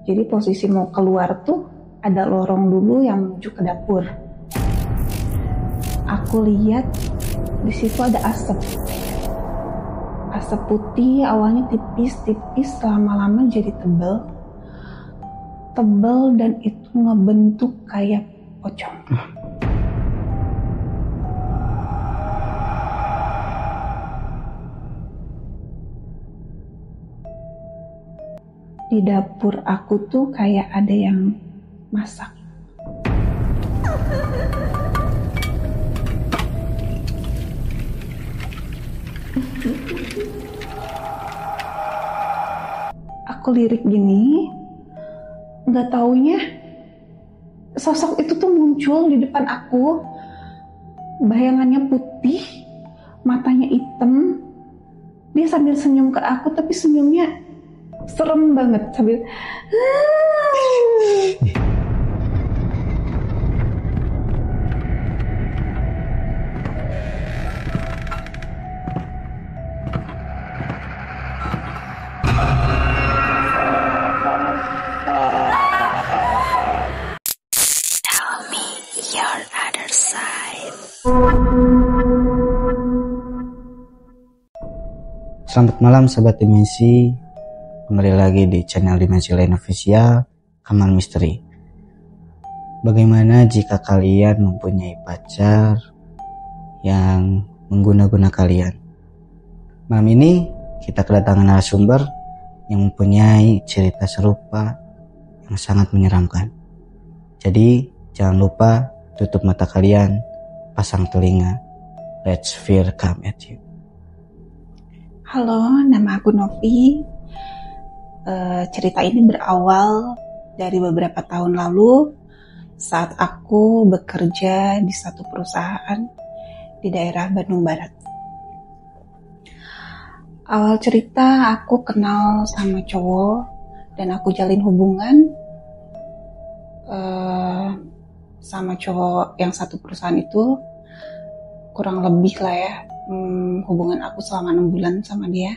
Jadi posisi mau keluar tuh ada lorong dulu yang menuju ke dapur. Aku lihat di situ ada asap. Asap putih awalnya tipis-tipis, lama-lama jadi tebal. Tebal dan itu ngebentuk kayak pocong. Di dapur aku tuh kayak ada yang masak. Aku lirik gini, nggak taunya sosok itu tuh muncul di depan aku. Bayangannya putih, matanya hitam. Dia sambil senyum ke aku, tapi senyumnya serem banget sambil Tell me your other side. Selamat malam Sobat Dimensi. Kembali lagi di channel Dimensi Lain Official, Kamar Misteri. Bagaimana jika kalian mempunyai pacar yang mengguna-guna kalian? Malam ini kita kedatangan narasumber yang mempunyai cerita serupa yang sangat menyeramkan. Jadi jangan lupa tutup mata kalian, pasang telinga. Let's fear come at you. Halo, nama aku Novi. Cerita ini berawal dari beberapa tahun lalu saat aku bekerja di satu perusahaan di daerah Bandung Barat. Awal cerita aku kenal sama cowok dan aku jalin hubungan sama cowok yang satu perusahaan itu kurang lebih lah ya. Hubungan aku selama 6 bulan sama dia.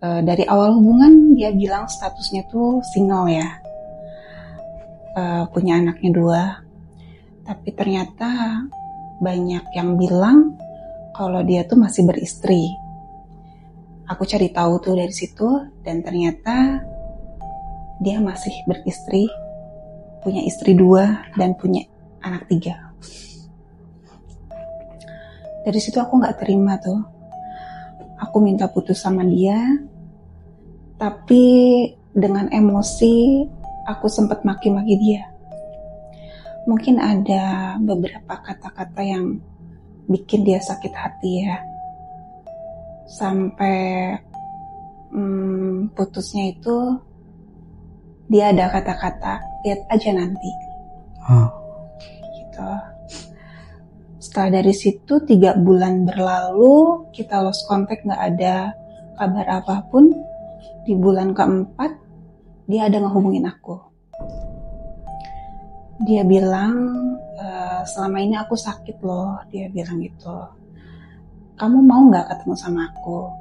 Dari awal hubungan dia bilang statusnya tuh single ya, punya anaknya 2. Tapi ternyata banyak yang bilang kalau dia tuh masih beristri. Aku cari tahu tuh dari situ dan ternyata dia masih beristri, punya istri 2 dan punya anak 3. Dari situ aku nggak terima tuh. Aku minta putus sama dia, tapi dengan emosi aku sempat maki-maki dia. Mungkin ada beberapa kata-kata yang bikin dia sakit hati ya. Sampai putusnya itu dia ada kata-kata, lihat aja nanti. Gitu. Setelah dari situ 3 bulan berlalu, kita lost contact, gak ada kabar apapun. Di bulan keempat, dia ada ngehubungin aku. Dia bilang, selama ini aku sakit loh, dia bilang gitu. Kamu mau gak ketemu sama aku?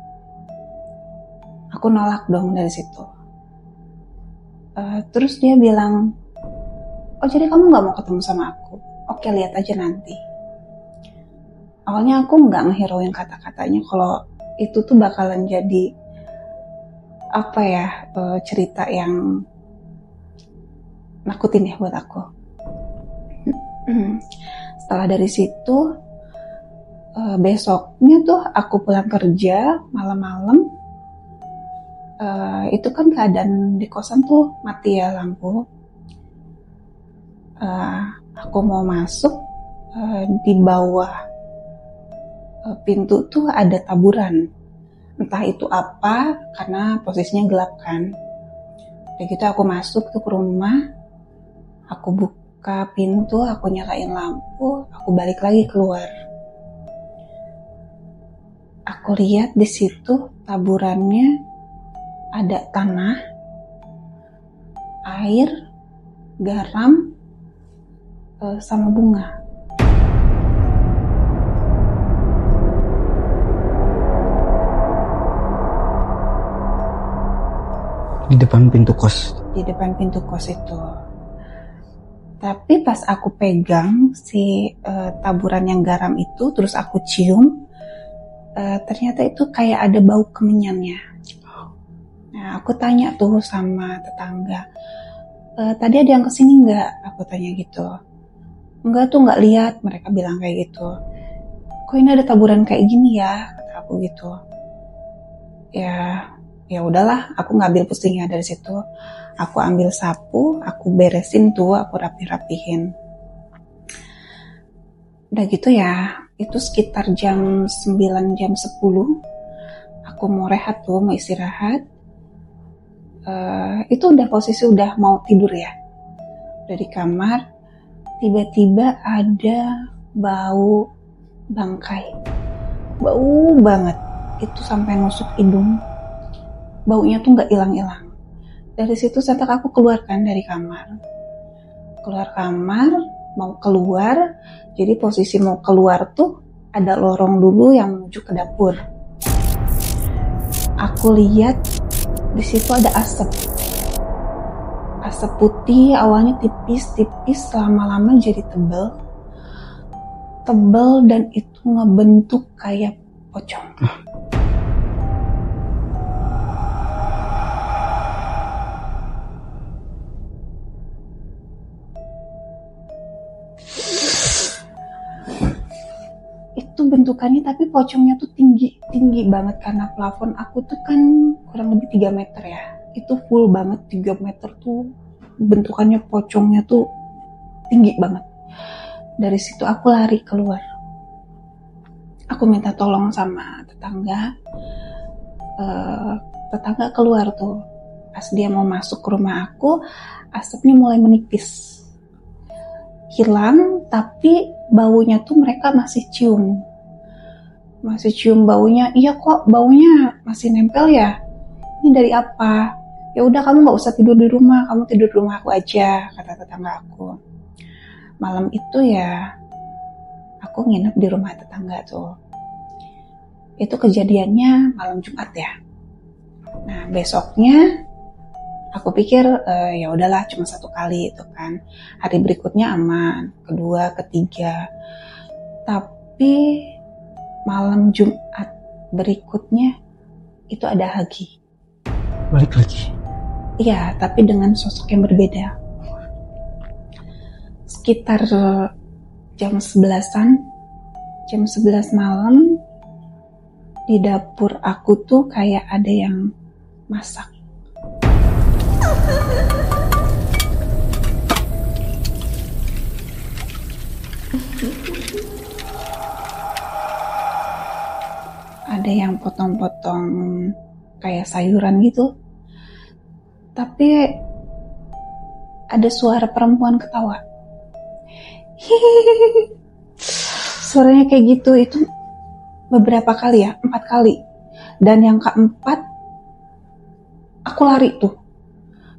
Aku nolak dong dari situ. Terus dia bilang, oh jadi kamu gak mau ketemu sama aku? Oke, lihat aja nanti. Awalnya aku nggak ngeheroin kata-katanya kalau itu tuh bakalan jadi apa ya, cerita yang nakutin ya buat aku. Setelah dari situ besoknya tuh aku pulang kerja malam-malam. Itu kan keadaan di kosan tuh mati ya lampu. Aku mau masuk, di bawah pintu tuh ada taburan. Entah itu apa, karena posisinya gelap kan. Udah gitu aku masuk tuh ke rumah, aku buka pintu, aku nyalain lampu, aku balik lagi keluar. Aku lihat di situ taburannya ada tanah, air, garam, sama bunga. Di depan pintu kos. Di depan pintu kos itu. Tapi pas aku pegang si taburan yang garam itu, terus aku cium, ternyata itu kayak ada bau kemenyannya. Nah, aku tanya tuh sama tetangga, tadi ada yang kesini nggak? Aku tanya gitu. Enggak tuh, nggak lihat, mereka bilang kayak gitu. Kok ini ada taburan kayak gini ya? Kata aku gitu. Ya udahlah, aku ngambil pusingnya dari situ. Aku ambil sapu, aku beresin tuh, aku rapihin. Udah gitu ya, itu sekitar jam 9, jam 10. Aku mau rehat tuh, mau istirahat. Itu udah posisi udah mau tidur ya. Udah di kamar, tiba-tiba ada bau bangkai. Bau banget. Itu sampai nusuk hidung. Baunya tuh gak hilang-hilang. Dari situ sentak aku keluarkan dari kamar. Keluar kamar, mau keluar. Jadi posisi mau keluar tuh ada lorong dulu yang menuju ke dapur. Aku lihat di situ ada asap. Asap putih, awalnya tipis, lama-lama jadi tebal dan itu ngebentuk kayak pocong. Itu bentukannya, tapi pocongnya tuh tinggi banget karena plafon aku tuh kan kurang lebih 3 meter ya. Itu full banget 3 meter tuh, bentukannya pocongnya tuh tinggi banget. Dari situ aku lari keluar. Aku minta tolong sama tetangga. Tetangga keluar tuh. Pas dia mau masuk ke rumah aku, asapnya mulai menipis. Hilang, tapi baunya tuh mereka masih cium. Masih cium baunya. Iya kok baunya masih nempel ya? Ini dari apa? Ya udah, kamu nggak usah tidur di rumah, kamu tidur di rumah aku aja, kata tetangga aku. Malam itu ya aku nginep di rumah tetangga tuh. Itu kejadiannya malam Jumat ya. Nah, besoknya aku pikir ya udahlah, cuma 1 kali itu kan. Hari berikutnya aman, kedua, ketiga. Tapi malam Jumat berikutnya itu ada lagi. Balik lagi. Iya, tapi dengan sosok yang berbeda. Sekitar jam 11-an, jam 11 malam, di dapur aku tuh kayak ada yang masak. Ada yang potong-potong kayak sayuran gitu. Tapi ada suara perempuan ketawa. Hihihi. Suaranya kayak gitu, itu beberapa kali ya, 4 kali. Dan yang keempat, aku lari tuh.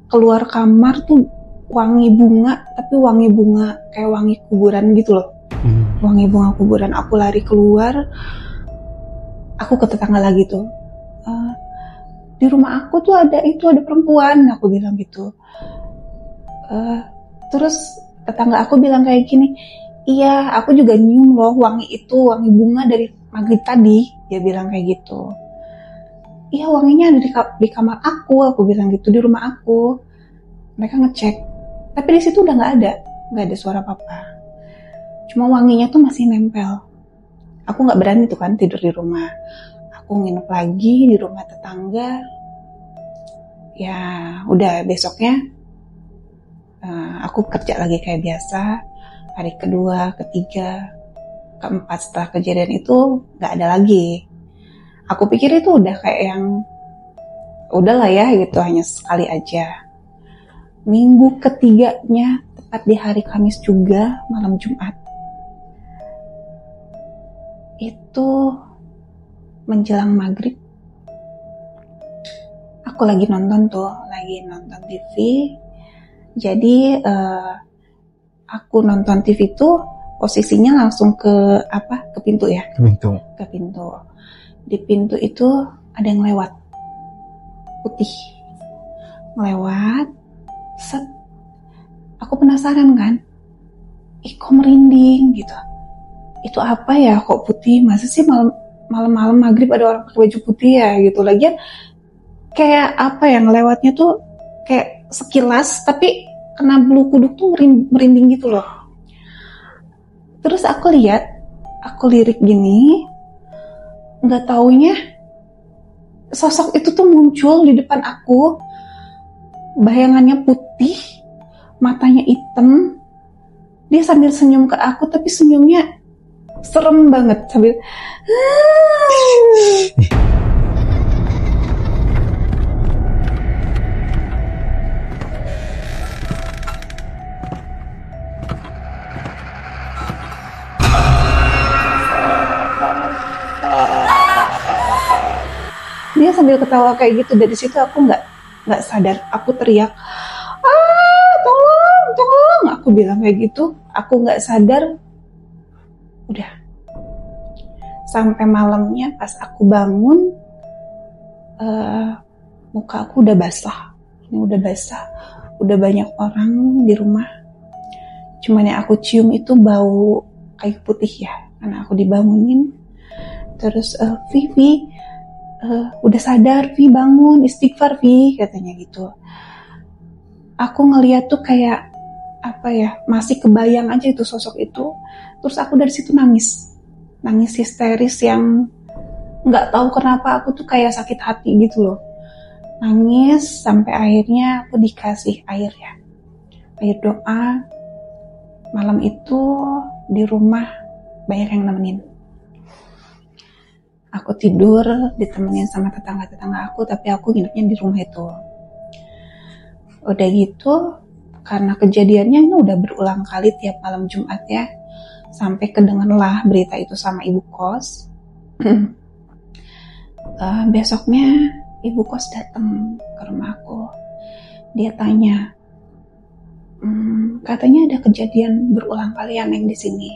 Keluar kamar tuh wangi bunga, tapi wangi bunga kayak wangi kuburan gitu loh. Wangi bunga kuburan. Aku lari keluar, aku ke tetangga lagi tuh. Di rumah aku tuh ada perempuan, aku bilang gitu. Terus tetangga aku bilang kayak gini, iya aku juga nyium loh wangi itu, wangi bunga dari maghrib tadi, dia bilang kayak gitu. Iya wanginya ada di kamar aku bilang gitu, di rumah aku. Mereka ngecek, tapi di situ udah nggak ada suara apa-apa. Cuma wanginya tuh masih nempel. Aku nggak berani tuh kan tidur di rumah. Aku nginep lagi di rumah tetangga. Ya udah, besoknya aku kerja lagi kayak biasa. Hari kedua, ketiga, keempat setelah kejadian itu nggak ada lagi. Aku pikir itu udah kayak yang udahlah ya gitu, hanya sekali aja. Minggu ketiganya, tepat di hari Kamis juga, malam Jumat, itu menjelang maghrib, aku lagi nonton TV. Jadi aku nonton TV tuh posisinya langsung ke pintu ya. Ke pintu. Di pintu itu ada yang lewat, ngelewat, set. Aku penasaran kan, kok merinding gitu. Itu apa ya, kok putih? Masa sih malam-malam maghrib ada orang pakai baju putih ya gitu. Lagian kayak apa ya, ngelewatnya tuh kayak sekilas, tapi kena bulu kuduk tuh merinding gitu loh. Terus aku lirik gini, nggak taunya sosok itu tuh muncul di depan aku, bayangannya putih, matanya hitam, dia sambil senyum ke aku, tapi senyumnya serem banget sambil dia sambil ketawa kayak gitu. Dari situ aku nggak sadar, aku teriak, tolong, aku bilang kayak gitu. Aku nggak sadar. Udah sampai malamnya pas aku bangun, muka aku udah basah. Ini udah basah, udah banyak orang di rumah. Cuman yang aku cium itu bau kayu putih ya, karena aku dibangunin. Terus Vivi, udah sadar, Vi, bangun, istighfar, Vi, katanya gitu. Aku ngeliat tuh kayak apa ya, masih kebayang aja itu sosok itu. Terus aku dari situ nangis histeris yang nggak tahu kenapa. Aku tuh kayak sakit hati gitu loh, nangis sampai akhirnya aku dikasih air doa. Malam itu di rumah banyak yang nemenin. Aku tidur ditemenin sama tetangga-tetangga aku, tapi aku nginepnya di rumah itu. Udah gitu, karena kejadiannya ini udah berulang kali tiap malam Jumat ya, sampai kedengarlah berita itu sama ibu kos. Besoknya ibu kos datang ke rumahku. Dia tanya, katanya ada kejadian berulang kali aneh di sini.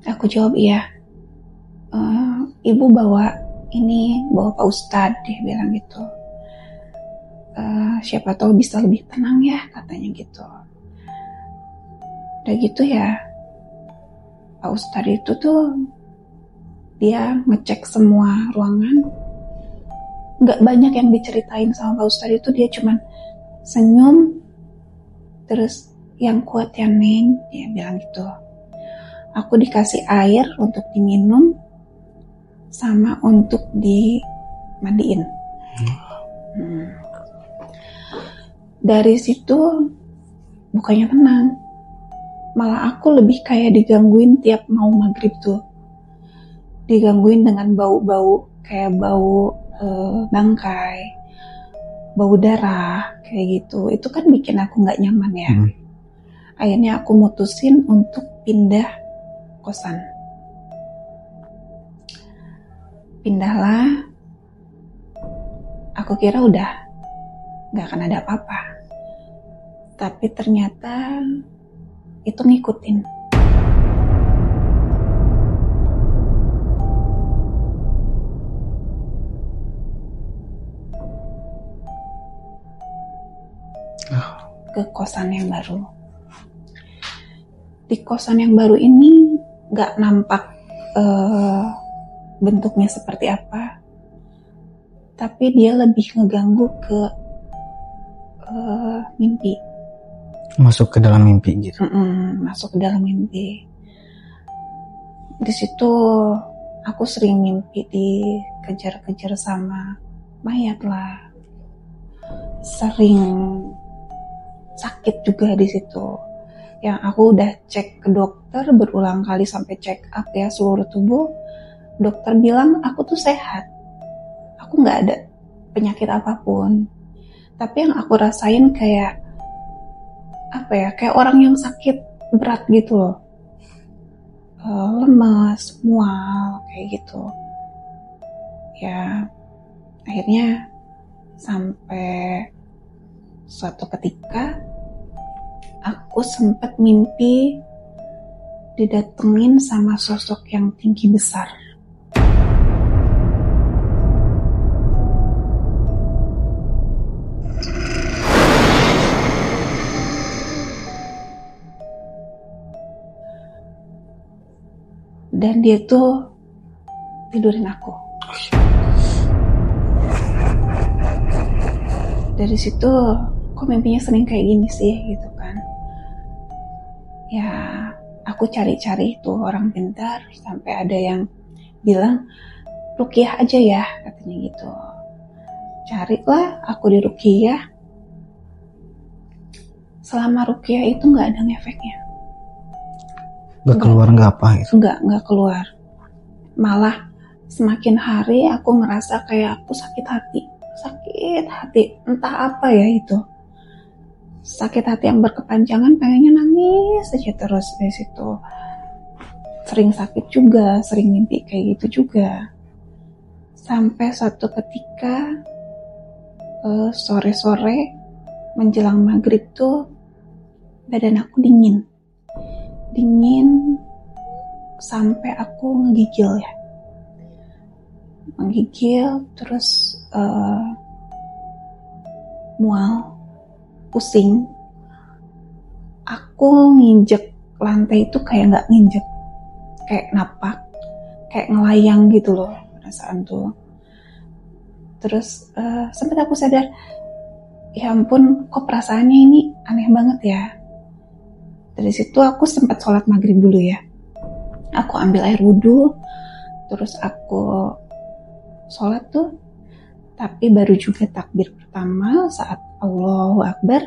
Aku jawab iya. Ibu bawa Pak Ustadz, dia bilang gitu. Siapa tahu bisa lebih tenang ya, katanya gitu. Udah gitu ya, Pak Ustadz itu tuh dia ngecek semua ruangan. Gak banyak yang diceritain sama Pak Ustadz itu, dia cuman senyum. Terus yang kuat ya Neng, dia bilang gitu. Aku dikasih air untuk diminum sama untuk dimandiin. Dari situ bukannya tenang, malah aku lebih kayak digangguin tiap mau maghrib tuh. Digangguin dengan bau-bau kayak bau bangkai, bau darah kayak gitu. Itu kan bikin aku nggak nyaman ya. Akhirnya aku mutusin untuk pindah kosan. Pindahlah. Aku kira udah gak akan ada apa-apa. Tapi ternyata itu ngikutin. Ke kosan yang baru. Di kosan yang baru ini gak nampak bentuknya seperti apa, tapi dia lebih ngeganggu ke mimpi. Masuk ke dalam mimpi gitu. Masuk ke dalam mimpi. Di situ aku sering mimpi dikejar-kejar sama mayat lah. Sering sakit juga di situ. Yang aku udah cek ke dokter berulang kali sampai check up ya seluruh tubuh. Dokter bilang aku tuh sehat. Aku gak ada penyakit apapun. Tapi yang aku rasain kayak apa ya, kayak orang yang sakit berat gitu loh. Lemas, mual, kayak gitu. Ya, akhirnya sampai suatu ketika aku sempat mimpi didatengin sama sosok yang tinggi besar. dan dia tuh tidurin aku. Dari situ kok mimpinya sering kayak gini sih gitu kan. Ya aku cari-cari tuh orang pintar sampai ada yang bilang ruqyah aja ya katanya gitu. Carilah aku di ruqyah. Selama ruqyah itu nggak ada ngefeknya. Nggak keluar nggak apa gitu? Nggak keluar. Malah semakin hari aku ngerasa kayak aku sakit hati. Entah apa ya itu. Sakit hati yang berkepanjangan, pengennya nangis aja terus dari situ. Sering sakit juga, sering mimpi kayak gitu juga. Sampai suatu ketika sore-sore menjelang maghrib tuh badan aku dingin sampai aku ngegigil ya, menggigil terus mual, pusing. Aku nginjek lantai itu kayak nggak nginjek, kayak napak, kayak ngelayang gitu loh perasaan tuh. Terus sempat aku sadar, ya ampun kok perasaannya ini aneh banget ya. Dari situ aku sempat sholat maghrib dulu ya. Aku ambil air wudhu, terus aku sholat tuh. Tapi baru juga takbir pertama saat Allahu Akbar.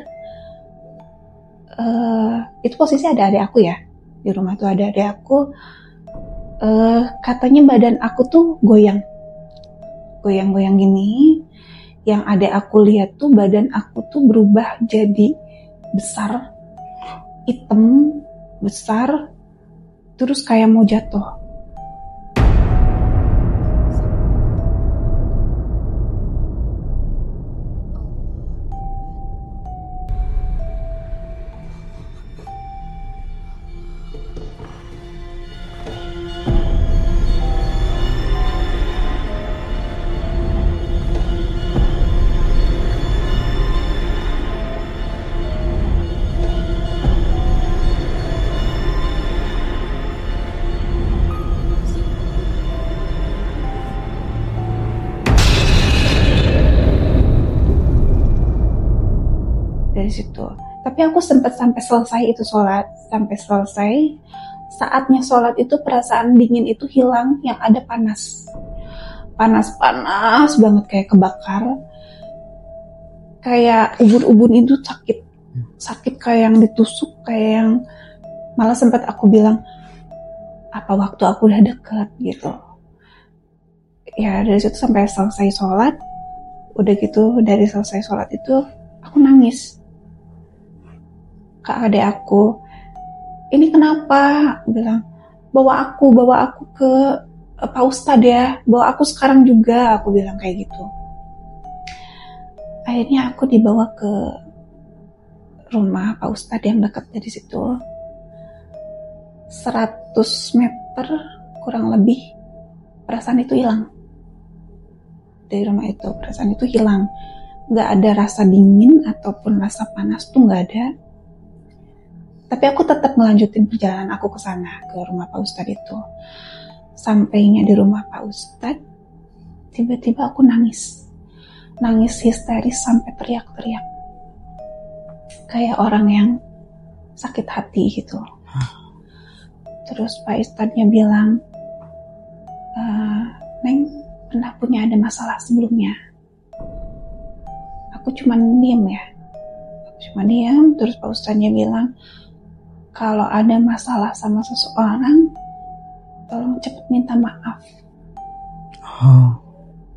Itu posisi ada adik aku ya. Di rumah tuh ada adik aku. Katanya badan aku tuh goyang-goyang gini. Yang adik aku lihat tuh badan aku tuh berubah jadi besar, hitam, besar, terus kayak mau jatuh. Dari situ. Tapi aku sempat sampai selesai itu sholat, sampai selesai. Saatnya sholat itu perasaan dingin itu hilang, yang ada panas banget kayak kebakar, kayak ubun-ubun itu sakit kayak yang ditusuk, kayak yang malah sempat aku bilang apa waktu aku udah deket gitu. Ya dari situ sampai selesai sholat, udah gitu dari selesai sholat itu aku nangis. Kak adek aku, ini kenapa? Bilang, bawa aku ke Pak Ustadz ya, bawa aku sekarang juga, aku bilang kayak gitu. Akhirnya aku dibawa ke rumah Pak Ustadz yang dekat dari situ. 100 meter kurang lebih, perasaan itu hilang. Dari rumah itu, perasaan itu hilang. Gak ada rasa dingin ataupun rasa panas tuh gak ada. Tapi aku tetap melanjutin perjalanan aku ke sana, ke rumah Pak Ustadz itu. Sampainya di rumah Pak Ustadz, tiba-tiba aku nangis histeris sampai teriak-teriak. Kayak orang yang sakit hati gitu. Terus Pak Ustadznya bilang, Neng, pernah punya ada masalah sebelumnya? Aku cuma diam ya. Terus Pak Ustadznya bilang, kalau ada masalah sama seseorang, tolong cepet minta maaf.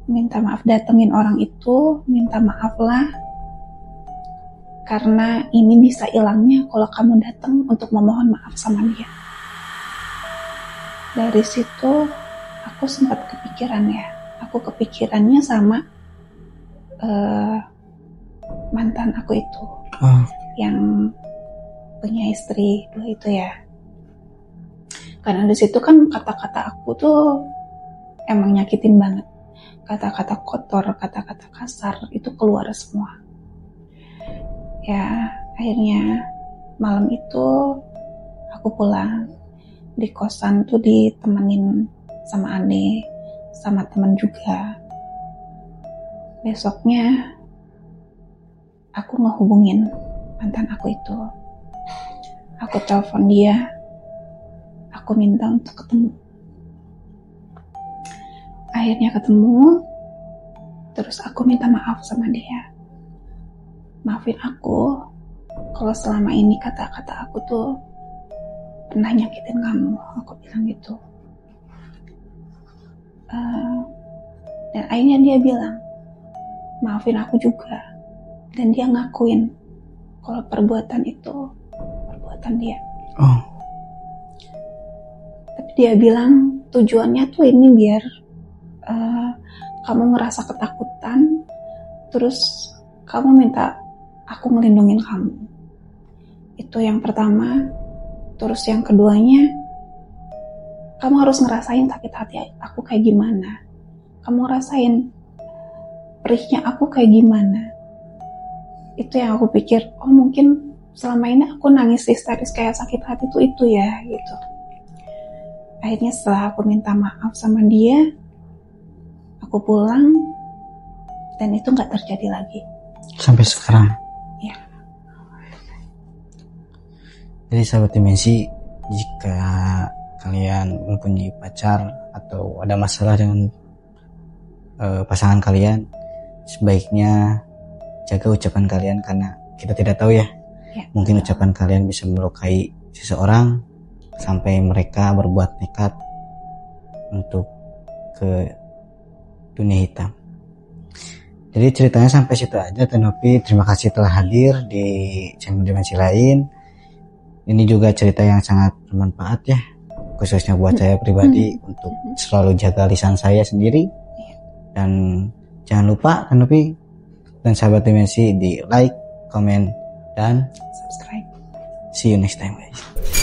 Minta maaf, datengin orang itu, minta maaf lah. Karena ini bisa hilangnya kalau kamu datang untuk memohon maaf sama dia. Dari situ, aku sempat kepikiran ya. Aku kepikirannya sama mantan aku itu. Yang punya istri dulu itu ya. Karena di situ kan kata-kata aku tuh emang nyakitin banget. Kata-kata kotor, kata-kata kasar itu keluar semua. Ya, akhirnya malam itu aku pulang. di kosan tuh ditemenin sama Ade, sama teman juga. Besoknya aku ngehubungin mantan aku itu. Aku telepon dia, aku minta untuk ketemu. Akhirnya ketemu, terus aku minta maaf sama dia. Maafin aku kalau selama ini kata-kata aku tuh pernah nyakitin kamu, aku bilang gitu. Dan akhirnya dia bilang maafin aku juga, dan dia ngakuin kalau perbuatan itu perbuatan dia. Tapi dia bilang tujuannya tuh ini biar kamu ngerasa ketakutan, terus kamu minta aku ngelindungin kamu. Itu yang pertama. Terus yang keduanya, kamu harus ngerasain sakit hati aku kayak gimana. Kamu ngerasain perihnya aku kayak gimana. Itu yang aku pikir, oh mungkin selama ini aku nangis histeris kayak sakit hati itu ya gitu. Akhirnya setelah aku minta maaf sama dia, aku pulang, dan itu gak terjadi lagi. Sampai sekarang? Ya. Jadi sahabat dimensi, jika kalian mempunyai pacar atau ada masalah dengan pasangan kalian, sebaiknya jaga ucapan kalian, karena kita tidak tahu ya, mungkin ucapan kalian bisa melukai seseorang sampai mereka berbuat nekat untuk ke dunia hitam. Jadi ceritanya sampai situ aja. Tenopi, terima kasih telah hadir di channel dimensi lain. Ini juga cerita yang sangat bermanfaat ya, khususnya buat saya pribadi untuk selalu jaga lisan saya sendiri. Dan jangan lupa Tenopi dan sahabat dimensi di like, komen, dan subscribe. See you next time guys.